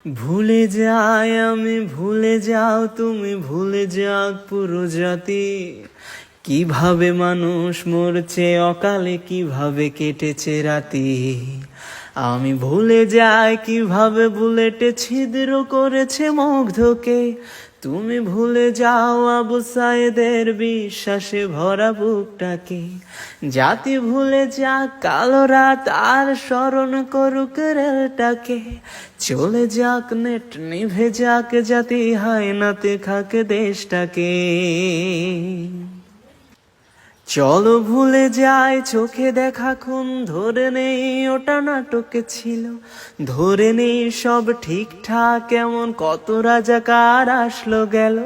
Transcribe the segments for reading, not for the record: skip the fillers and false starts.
ভুলে যাই আমি, ভুলে যাও তুমি, ভুলে যাও পুরো জাতি। কিভাবে মানুষ মরছে অকালে, কিভাবে কেটেছে রাতি। আমি ভুলে যাই কিভাবে বুলেটে ছিদ্র করেছে মুগ্ধকে। তুমি ভুলে যাও আবু সাইদের বিশ্বাসে ভরা বুকটাকে। জাতি ভুলে যাক কালো রাত আর স্মরণ করুক রেলটাকে। চলে যাক নেট নিভে যাক জাতি হায়নাতে খাক দেশটাকে। চলো ভুলে যাই চোখে দেখা খুন, ধরে নেই ওটা নাটকে ছিল। ধরে নেই সব ঠিকঠাক এমন কত রাজাকার আসলো গেল।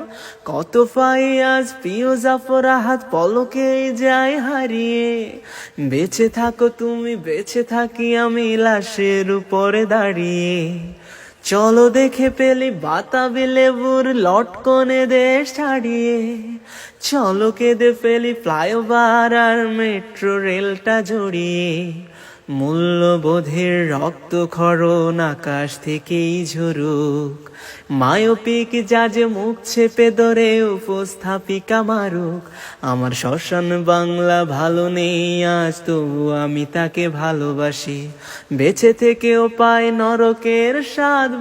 কত ফাইয়াজ প্রিয় জাফর হাত পলকেই যায় হারিয়ে। বেঁচে থাকো তুমি, বেঁচে থাকি আমি লাশের উপরে দাঁড়িয়ে। চলো দেখে পেলি বাতাবি লেবুর লটকনে দেশ ছাড়িয়ে। চলো কেঁদে ফেলি ফ্লাইওভার আর মেট্রো রেলটা জড়িয়ে। মূল্যবোধের রক্তক্ষরণ আকাশ থেকেই ঝরুক। মায়োপিক জাজে মুখ চেপে ধরে উপস্থাপিকা মারুক। আমার শ্মশান বাংলা ভালো নেই আজ, তবু আমি তাকে ভালোবাসি। বেঁচে থেকেও পাই নরকের স্বাদ।